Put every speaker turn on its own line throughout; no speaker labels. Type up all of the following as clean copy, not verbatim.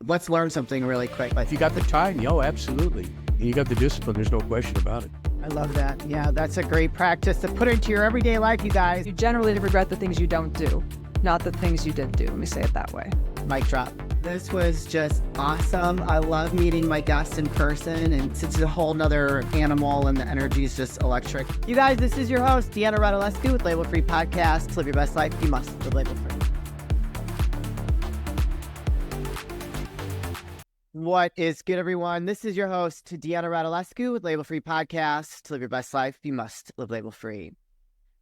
Let's learn something really quick.
If you got the time, absolutely. And you got the discipline, there's no question about it.
I love that. Yeah, that's a great practice to put into your everyday life, you guys.
You generally regret the things you don't do, not the things you did do. Let me say it that way.
Mic drop. This was just awesome. I love meeting my guests in person, and it's a whole nother animal, and the energy is just electric. You guys, this is your host, Deanna Radulescu with Label Free Podcast. To live your best life, you must live label free. What is good, everyone? This is your host, Deanna Radulescu with Label Free Podcast. To live your best life, you must live label free.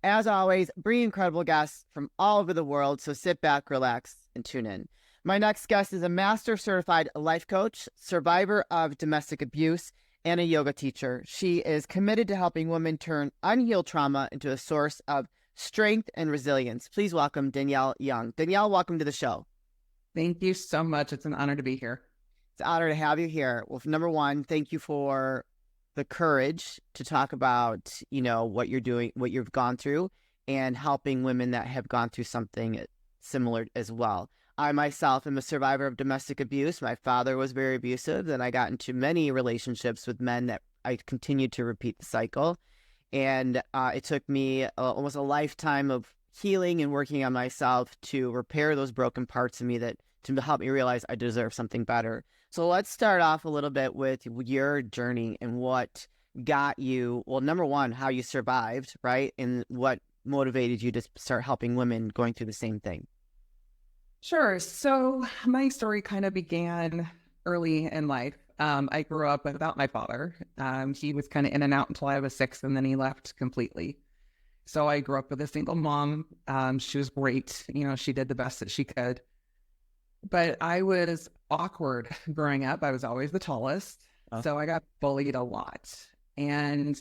As always, bring incredible guests from all over the world, so sit back, relax, and tune in. My next guest is a master certified life coach, survivor of domestic abuse, and a yoga teacher. She is committed to helping women turn unhealed trauma into a source of strength and resilience. Please welcome Danielle Young. Danielle, welcome to the show.
Thank you so much. It's an honor to be here.
It's an honor to have you here. Well, number one, thank you for the courage to talk about, what you're doing, what you've gone through, and helping women that have gone through something similar as well. I myself am a survivor of domestic abuse. My father was very abusive, and I got into many relationships with men that I continued to repeat the cycle. And it took me almost a lifetime of healing and working on myself to repair those broken parts of me to help me realize I deserve something better. So let's start off a little bit with your journey and what got you, well, number one, how you survived, right? And what motivated you to start helping women going through the same thing.
Sure. So my story kind of began early in life. I grew up without my father. He was kind of in and out until I was 6, and then he left completely. So I grew up with a single mom. She was great. She did the best that she could. But I was awkward growing up. I was always the tallest. Oh. So I got bullied a lot. And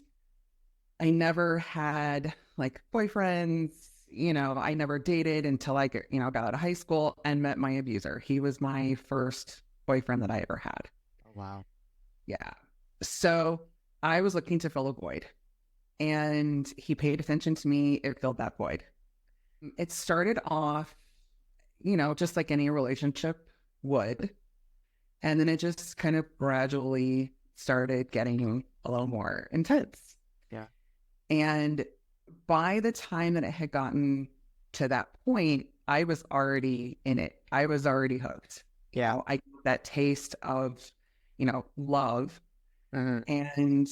I never had boyfriends. I never dated until I got out of high school and met my abuser. He was my first boyfriend that I ever had.
Oh, wow.
Yeah. So I was looking to fill a void, and he paid attention to me. It filled that void. It started off, just like any relationship would. And then it just kind of gradually started getting a little more intense.
Yeah. And
by the time that it had gotten to that point, I was already in it. I was already hooked.
Yeah.
I got that taste of, love.
Mm-hmm.
And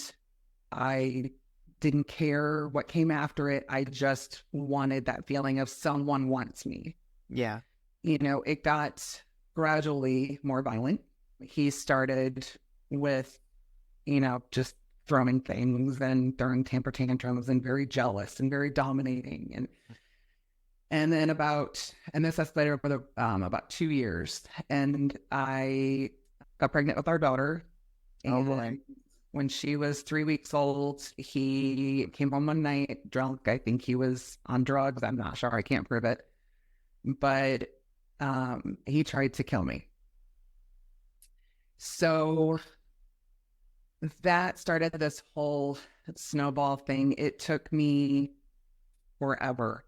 I didn't care what came after it. I just wanted that feeling of someone wants me.
Yeah.
It got gradually more violent. He started with, just throwing things and throwing temper tantrums and very jealous and very dominating. And then this escalated over about 2 years. And I got pregnant with our daughter.
Oh, boy.
When she was 3 weeks old, he came home one night drunk. I think he was on drugs. I'm not sure. I can't prove it. But he tried to kill me. So that started this whole snowball thing. It took me forever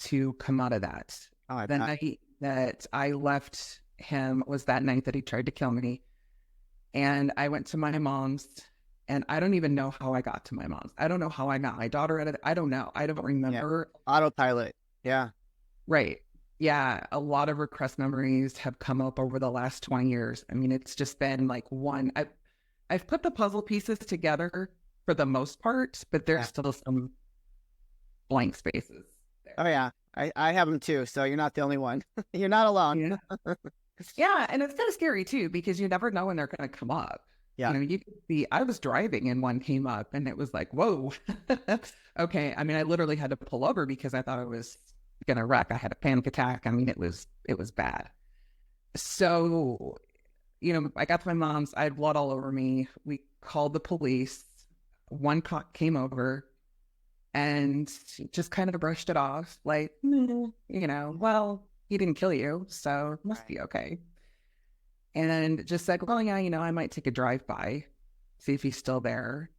to come out of that.
Oh,
the night that I left him was that night that he tried to kill me. And I went to my mom's, and I don't even know how I got to my mom's. I don't know how I got my daughter out of it. I don't know. I don't remember.
Yeah. Autopilot. Yeah.
Right. Yeah. A lot of repressed memories have come up over the last 20 years. I mean, it's just been one. I've put the puzzle pieces together for the most part, but there's still some blank spaces there.
Oh, yeah. I have them too. So you're not the only one. You're not alone.
Yeah. Yeah. And it's kind of scary too, because you never know when they're going to come up.
Yeah.
You could see, I was driving and one came up and it was like, whoa. Okay. I mean, I literally had to pull over because I thought I was going to wreck. I had a panic attack. I mean, it was bad. So, I got to my mom's. I had blood all over me. We called the police. One cop came over and just kind of brushed it off. Well, he didn't kill you, so it must be okay. And just said, well, yeah, I might take a drive-by, see if he's still there.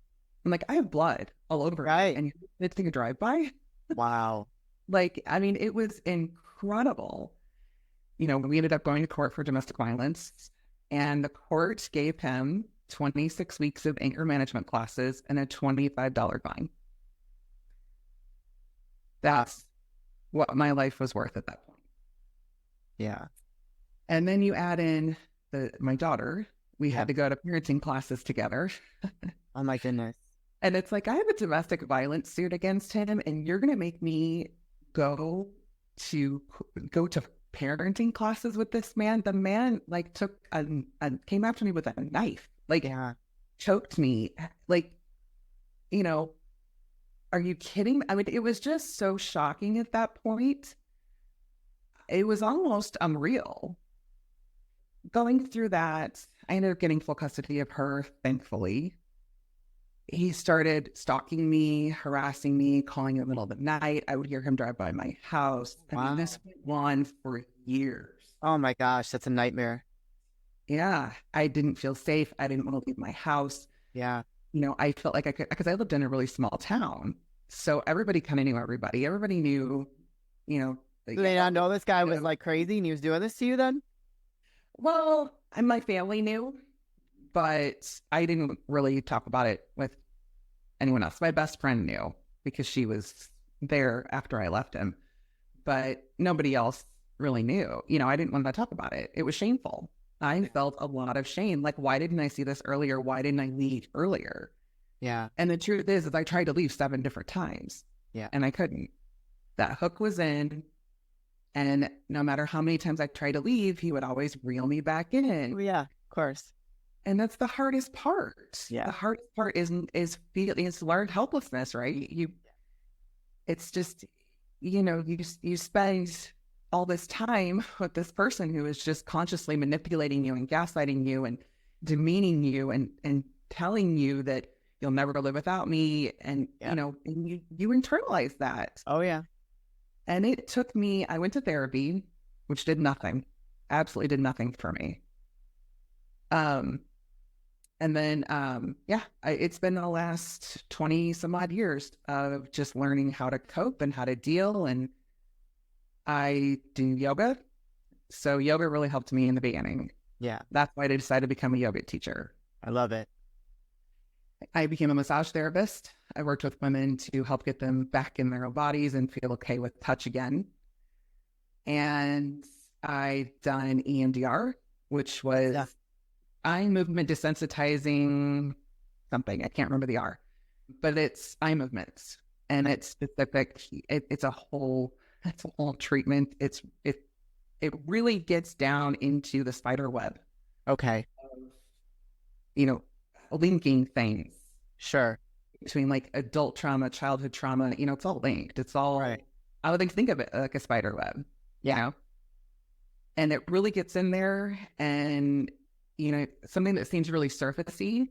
I'm like, I have blood all over.
Right.
And you did take a drive-by?
Wow.
It was incredible. we ended up going to court for domestic violence, and the court gave him 26 weeks of anger management classes and a $25 fine. That's what my life was worth at that point.
Yeah.
And then you add in my daughter. We had to go to parenting classes together.
Oh my goodness.
And it's like, I have a domestic violence suit against him, and you're going to make me go to parenting classes with this man. The man like came after me with a knife, like choked me. Like, are you kidding? I mean, it was just so shocking at that point. It was almost unreal. Going through that, I ended up getting full custody of her, thankfully. He started stalking me, harassing me, calling in the middle of the night. I would hear him drive by my house.
Wow.
I mean, this went on for years.
Oh my gosh, that's a nightmare.
Yeah, I didn't feel safe. I didn't want to leave my house.
Yeah.
I felt like I could, because I lived in a really small town. So everybody kind of knew everybody. Everybody knew,
Did they not know this guy was like crazy and he was doing this to you then?
Well, my family knew, but I didn't really talk about it with anyone else. My best friend knew because she was there after I left him, but nobody else really knew. I didn't want to talk about it. It was shameful. I felt a lot of shame. Like, why didn't I see this earlier? Why didn't I leave earlier?
Yeah.
And the truth is I tried to leave 7 different times.
Yeah.
And I couldn't. That hook was in. And no matter how many times I tried to leave, he would always reel me back in.
Oh, yeah, of course.
And that's the hardest part.
Yeah.
The hardest part is learned helplessness, right? It's just, you spend all this time with this person who is just consciously manipulating you and gaslighting you and demeaning you and telling you that you'll never live without me. And, and you internalize that.
Oh, yeah.
And it took me, I went to therapy, which did nothing, absolutely did nothing for me. And then, it's been the last 20 some odd years of just learning how to cope and how to deal. And I do yoga. So yoga really helped me in the beginning.
Yeah.
That's why I decided to become a yoga teacher.
I love it.
I became a massage therapist. I worked with women to help get them back in their own bodies and feel okay with touch again. And I done EMDR, which was eye movement desensitizing something. I can't remember the R, but it's eye movements, and it's specific. It's a whole treatment. It really gets down into the spider web.
Okay.
Linking things.
Sure.
Between like adult trauma, childhood trauma, it's all linked. It's all right. I would think of it like a spider web. Yeah. And it really gets in there, and something that seems really surfacey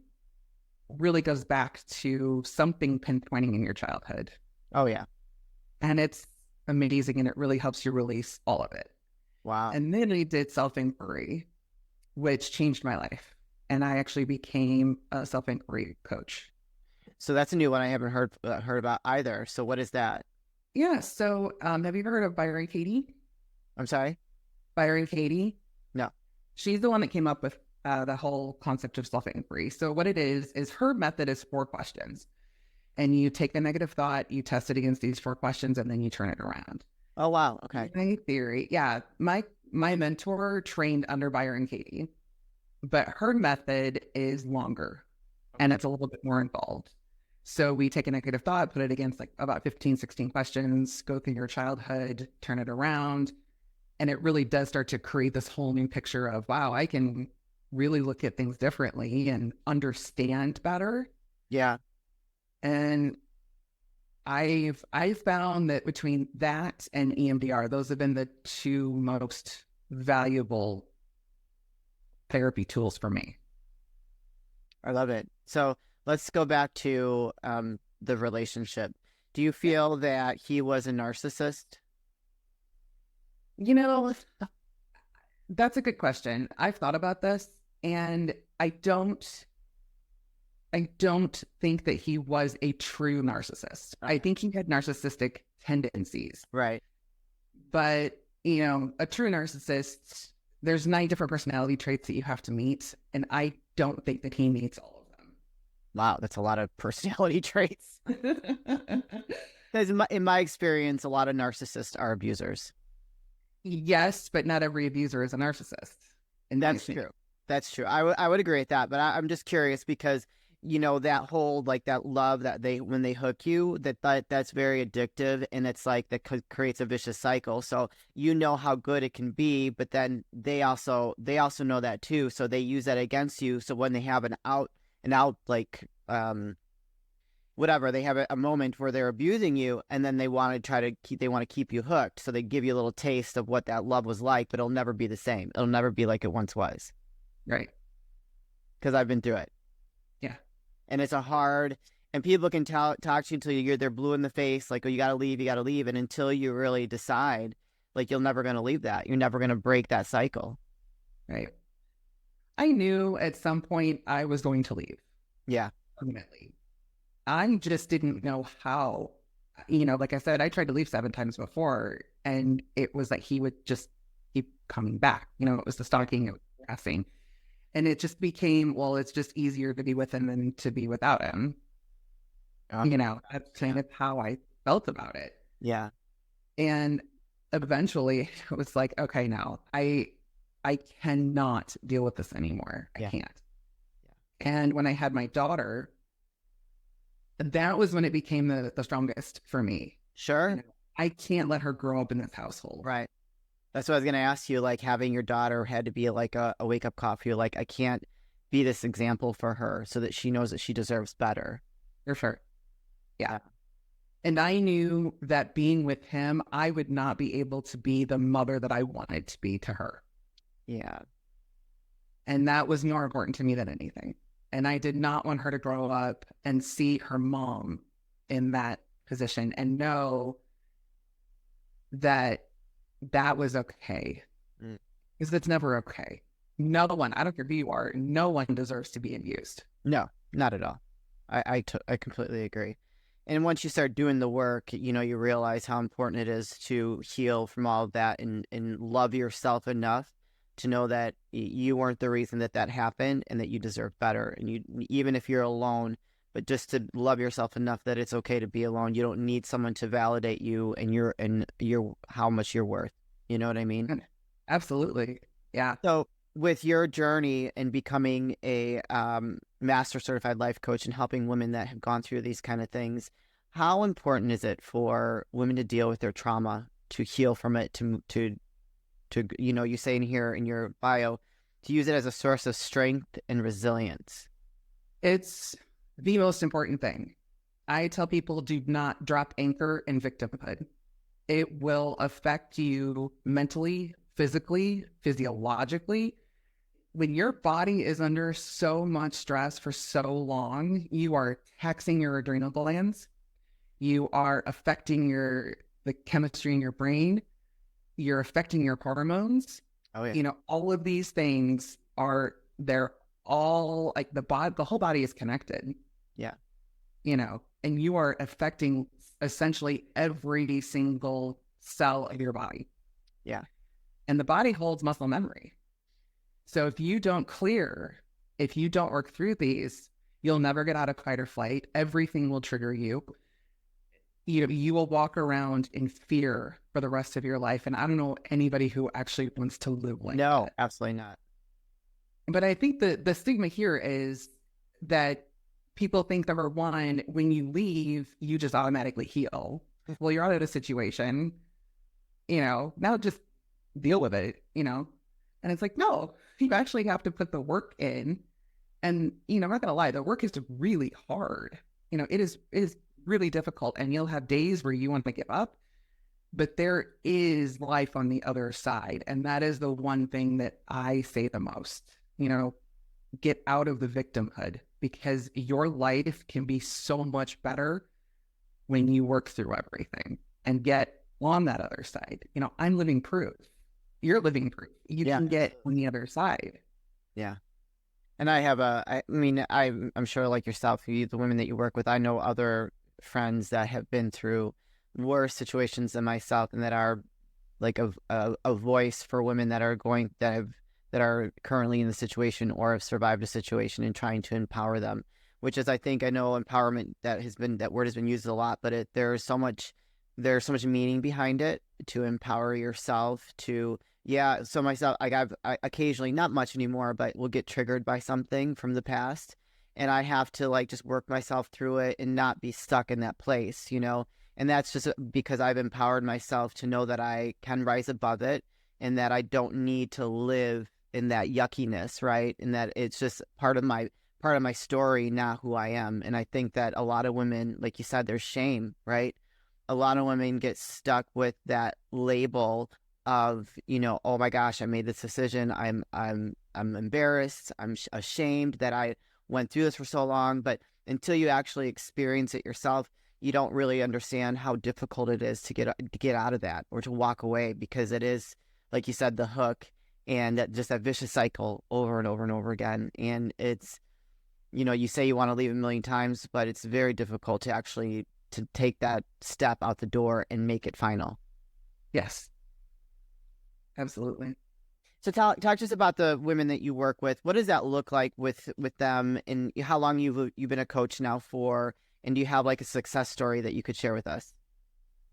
really goes back to something pinpointing in your childhood.
Oh yeah.
And it's amazing, and it really helps you release all of it.
Wow.
And then I did self-inquiry, which changed my life. And I actually became a self-inquiry coach.
So that's a new one I haven't heard about either. So what is that?
Yeah. So have you heard of Byron Katie?
I'm sorry?
Byron Katie?
No.
She's the one that came up with the whole concept of self-inquiry. So what it is her method is 4 questions. And you take a negative thought, you test it against these 4 questions, and then you turn it around.
Oh, wow. Okay.
My theory. Yeah. My mentor trained under Byron Katie, but her method is longer and it's a little bit more involved. So we take a negative thought, put it against like about 15, 16 questions, go through your childhood, turn it around. And it really does start to create this whole new picture of, wow, I can really look at things differently and understand better.
Yeah.
And I've found that between that and EMDR, those have been the 2 most valuable therapy tools for me.
I love it. So let's go back to the relationship. Do you feel that he was a narcissist?
That's a good question. I've thought about this, and I don't think that he was a true narcissist. I think he had narcissistic tendencies.
Right.
But, you know, a true narcissist, there's 9 different personality traits that you have to meet. And I don't think that he meets all
Wow, that's a lot of personality traits.
of them.
Because in my experience, a lot of narcissists are abusers.
Yes, but not every abuser is a narcissist.
And that's true. That's true. I would agree with that. But I'm just curious because, you know, that whole, like, that love that when they hook you, that's very addictive. And it's like that creates a vicious cycle. So you know how good it can be, but then they also know that too. So they use that against you. So when they have an out, like, whatever, they have a moment where they're abusing you, and then they want to keep you hooked. So they give you a little taste of what that love was like, but it'll never be the same. It'll never be like it once was.
Right.
Because I've been through it.
Yeah.
And it's and people can talk to you until they're blue in the face, like, oh, you got to leave. And until you really decide, like, you're never going to leave that. You're never going to break that cycle.
Right. I knew at some point I was going to leave.
Yeah.
Ultimately. I just didn't know how. You know, like I said, I tried to leave 7 times before, and it was like he would just keep coming back. You know, it was the stalking, it was the harassing. And it just became, well, it's just easier to be with him than to be without him. You know, that's kind of how I felt about it.
Yeah.
And eventually it was like, okay, no, I cannot deal with this anymore. I can't. Yeah. And when I had my daughter, that was when it became the strongest for me.
Sure.
You know, I can't let her grow up in this household.
Right. That's what I was going to ask you. Like, having your daughter had to be like a wake up call for you. Like, I can't be this example for her so that she knows that she deserves better.
For sure. Yeah. And I knew that being with him, I would not be able to be the mother that I wanted to be to her.
Yeah.
And that was more important to me than anything. And I did not want her to grow up and see her mom in that position and know that that was okay. Because it's never okay. No one, I don't care who you are, no one deserves to be abused.
No, not at all. I completely agree. And once you start doing the work, you know, you realize how important it is to heal from all of that and love yourself enough to know that you weren't the reason that happened and that you deserve better. And you, even if you're alone, but just to love yourself enough that it's okay to be alone. You don't need someone to validate you and your how much you're worth. You know what I mean?
Absolutely. Yeah.
So with your journey and becoming a master certified life coach and helping women that have gone through these kind of things, how important is it for women to deal with their trauma, to heal from it, to you know, you say in here in your bio, to use it as a source of strength and resilience?
It's the most important thing. I tell people, do not drop anchor in victimhood. It will affect you mentally, physically, physiologically. When your body is under so much stress for so long, you are taxing your adrenal glands. You are affecting the chemistry in your brain. You're affecting your hormones.
Oh yeah.
You know, all of these things they're all like the whole body is connected.
Yeah.
You know, and you are affecting essentially every single cell of your body.
Yeah.
And the body holds muscle memory. So if you don't work through these, you'll never get out of fight or flight. Everything will trigger you. You will walk around in fear for the rest of your life. And I don't know anybody who actually wants to live like that.
No, absolutely not.
But I think the stigma here is that people think, number one, when you leave, you just automatically heal. Well, you're out of a situation, you know, now just deal with it, you know? And it's like, no, you actually have to put the work in. And, you know, I'm not going to lie, the work is really hard. You know, it is really difficult, and you'll have days where you want to give up, but there is life on the other side. And that is the one thing that I say the most, you know, get out of the victimhood, because your life can be so much better when you work through everything and get on that other side. You know, I'm living proof. You're living proof. You can get on the other side.
Yeah. And I'm sure, like yourself, the women that you work with, I know other friends that have been through worse situations than myself and that are like a voice for women that are that are currently in the situation or have survived a situation, and trying to empower them, which is, I think, I know empowerment, that word has been used a lot, but there's so much meaning behind it, to empower yourself to, yeah. So myself, I occasionally, not much anymore, but will get triggered by something from the past, and I have to like just work myself through it and not be stuck in that place, and that's just because I've empowered myself to know that I can rise above it, and that I don't need to live in that yuckiness, right? And that it's just part of my story, not who I am. And I think that a lot of women, like you said, there's shame, right? A lot of women get stuck with that label of, oh my gosh, I made this decision. I'm embarrassed. I'm ashamed that I went through this for so long. But until you actually experience it yourself, you don't really understand how difficult it is to get out of that, or to walk away, because it is, like you said, the hook, and that vicious cycle over and over and over again. And it's, you say you want to leave a million times, but it's very difficult to actually to take that step out the door and make it final.
Yes, absolutely.
So talk to us about the women that you work with. What does that look like with them, and how long you've been a coach now for, and do you have like a success story that you could share with us?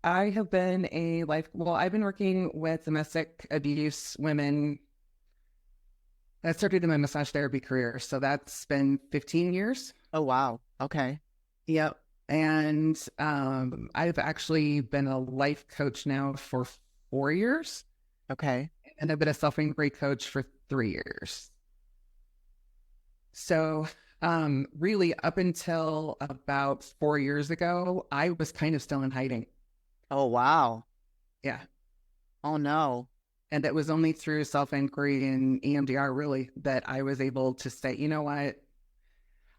I have been I've been working with domestic abuse women. I started in my massage therapy career, so that's been 15 years.
Oh, wow. Okay.
Yep. And I've actually been a life coach now for 4 years.
Okay.
And I've been a self-inquiry coach for 3 years. So really up until about 4 years ago, I was kind of still in hiding.
Oh, wow.
Yeah.
Oh, no.
And it was only through self-inquiry and EMDR really that I was able to say, you know what?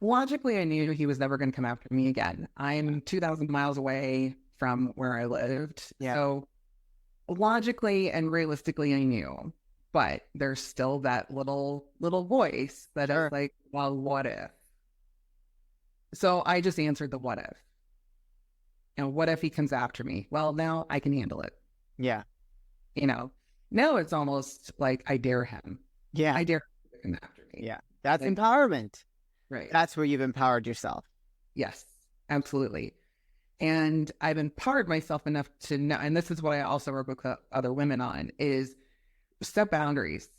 Logically, I knew he was never going to come after me again. I'm 2,000 miles away from where I lived.
Yeah.
So logically and realistically, I knew. But there's still that little voice that
Sure.
is like, well, what if? So I just answered the what if. And what if he comes after me? Well, now I can handle it.
Yeah.
Now it's almost like I dare him.
Yeah.
I dare him to come after me.
Yeah. That's
Like,
empowerment.
right.
That's where you've empowered yourself.
Yes, absolutely. And I've empowered myself enough to know, and this is what I also work with other women on, is set boundaries.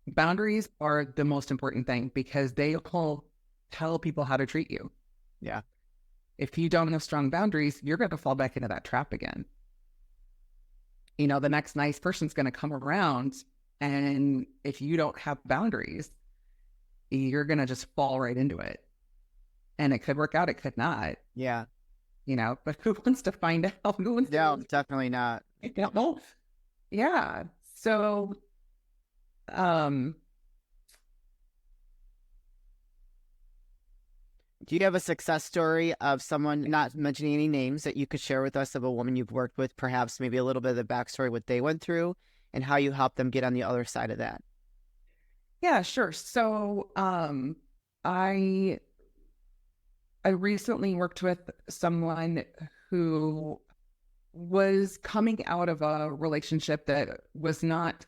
Boundaries are the most important thing because they will tell people how to treat you.
Yeah.
If you don't have strong boundaries, you're going to fall back into that trap again. The next nice person's going to come around, and if you don't have boundaries, you're going to just fall right into it. And it could work out, it could not.
Yeah.
But who wants to find out? Who wants
No,
to...
definitely not.
I don't know. Yeah. So,
do you have a success story of someone, not mentioning any names, that you could share with us, of a woman you've worked with, perhaps maybe a little bit of the backstory, what they went through, and how you helped them get on the other side of that?
yeah, sure. So, I recently worked with someone who was coming out of a relationship that was not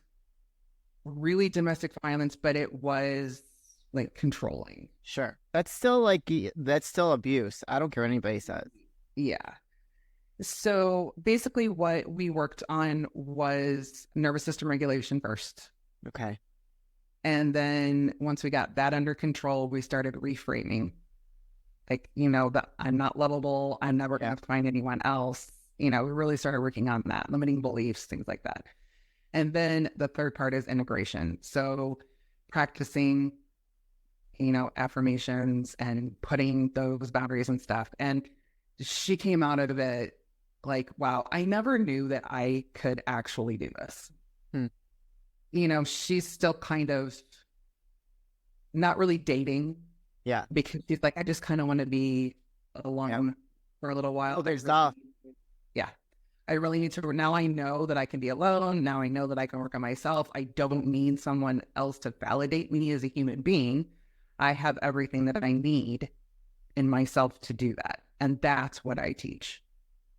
really domestic violence, but it was like controlling.
Sure. That's still abuse. I don't care what anybody says.
Yeah. So basically what we worked on was nervous system regulation first.
Okay.
And then once we got that under control, we started reframing. Like, that I'm not lovable. I'm never going to find anyone else. We really started working on that, limiting beliefs, things like that. And then the third part is integration. So practicing, affirmations and putting those boundaries and stuff. And she came out of it like, wow, I never knew that I could actually do this. She's still kind of not really dating.
Yeah.
Because she's like, I just kind of want to be alone for a little while.
Oh, there's stuff.
Yeah. I really need to, now I know that I can be alone. Now I know that I can work on myself. I don't need someone else to validate me as a human being. I have everything that I need in myself to do that. And that's what I teach.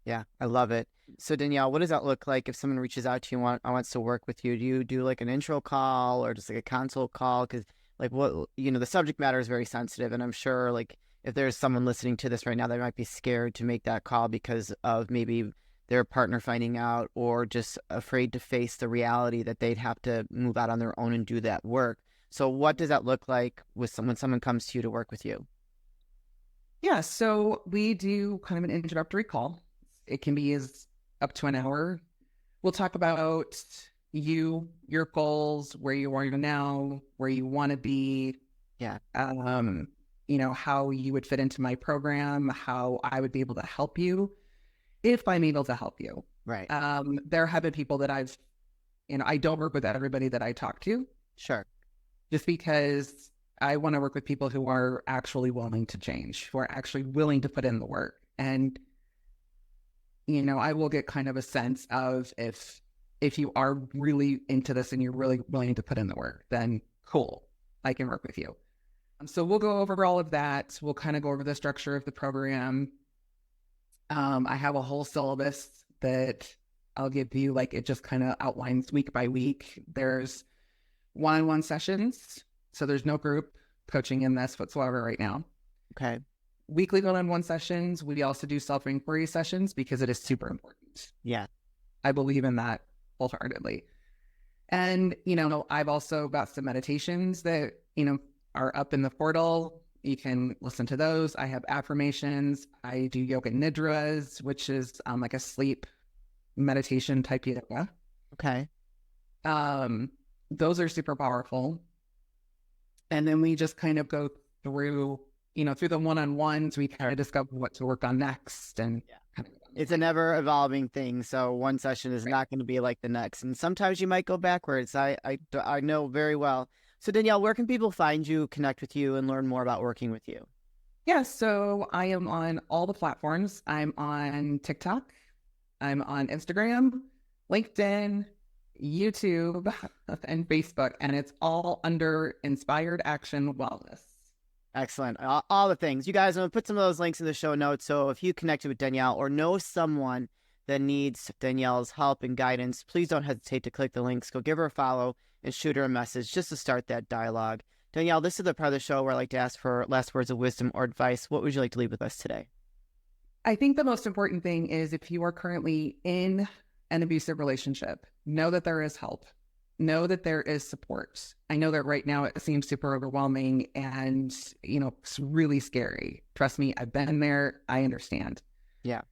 Yeah, I love it. So Danielle, what does that look like if someone reaches out to you and wants to work with you? Do you do like an intro call or just like a consult call? Because like what, the subject matter is very sensitive, and I'm sure like if there's someone listening to this right now that might be scared to make that call because of maybe their partner finding out or just afraid to face the reality that they'd have to move out on their own and do that work. So what does that look like with when someone comes to you to work with you?
Yeah, so we do kind of an introductory call. It can be as up to an hour. We'll talk about you, your goals, where you are now, where you want to be.
Yeah.
How you would fit into my program, how I would be able to help you if I'm able to help you.
Right.
There have been people that I don't work with everybody that I talk to.
Sure.
Just because I want to work with people who are actually willing to change, who are actually willing to put in the work. And, I will get kind of a sense of if you are really into this and you're really willing to put in the work, then cool, I can work with you. So we'll go over all of that. We'll kind of go over the structure of the program. I have a whole syllabus that I'll give you, like it just kind of outlines week by week. There's one-on-one sessions. So there's no group coaching in this whatsoever right now.
Okay.
Weekly one-on-one sessions. We also do self-inquiry sessions because it is super important.
Yeah.
I believe in that wholeheartedly. And, I've also got some meditations that, are up in the portal. You can listen to those. I have affirmations. I do yoga nidras, which is like a sleep meditation type yoga.
Okay.
Those are super powerful. And then we just kind of go through, through the one-on-ones, we kind of discover what to work on next. And
it's a never evolving thing. So one session is not going to be like the next. And sometimes you might go backwards. I know very well. So Danielle, where can people find you, connect with you, and learn more about working with you?
Yeah, so I am on all the platforms. I'm on TikTok. I'm on Instagram, LinkedIn, YouTube, and Facebook. And it's all under Inspired Action Wellness.
Excellent. All the things. You guys, I'm going to put some of those links in the show notes. So if you connected with Danielle or know someone that needs Danielle's help and guidance, please don't hesitate to click the links. Go give her a follow and shoot her a message just to start that dialogue. Danielle, this is the part of the show where I like to ask for last words of wisdom or advice. What would you like to leave with us today?
I think the most important thing is if you are currently in an abusive relationship, know that there is help. Know that there is support. I know that right now it seems super overwhelming and, it's really scary. Trust me, I've been there. I understand.
Yeah.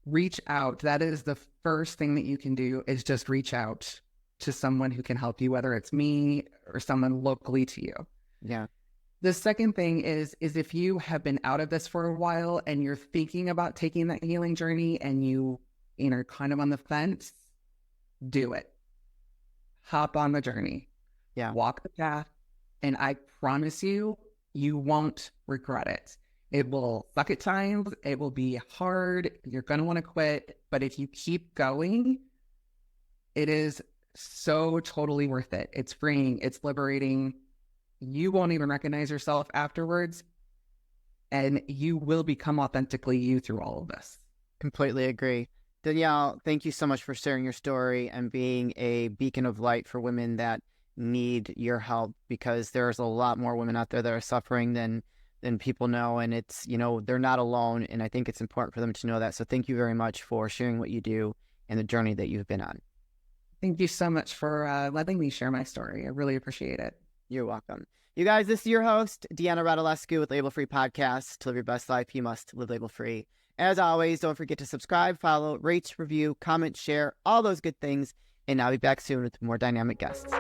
Reach out. That is the first thing that you can do, is just reach out to someone who can help you, whether it's me or someone locally to you.
Yeah.
The second thing is if you have been out of this for a while and you're thinking about taking that healing journey and you know, kind of on the fence, do it. Hop on the journey.
Yeah.
Walk the path. And I promise you, you won't regret it. It will suck at times. It will be hard. You're going to want to quit. But if you keep going, it is so totally worth it. It's freeing. It's liberating. You won't even recognize yourself afterwards. And you will become authentically you through all of this.
Completely agree. Danielle, thank you so much for sharing your story and being a beacon of light for women that need your help, because there's a lot more women out there that are suffering than people know. And it's, they're not alone. And I think it's important for them to know that. So thank you very much for sharing what you do and the journey that you've been on.
Thank you so much for letting me share my story. I really appreciate it.
You're welcome. You guys, this is your host, Deanna Radulescu with Label Free Podcast. To live your best life, you must live label free. As always, don't forget to subscribe, follow, rate, review, comment, share, all those good things. And I'll be back soon with more dynamic guests.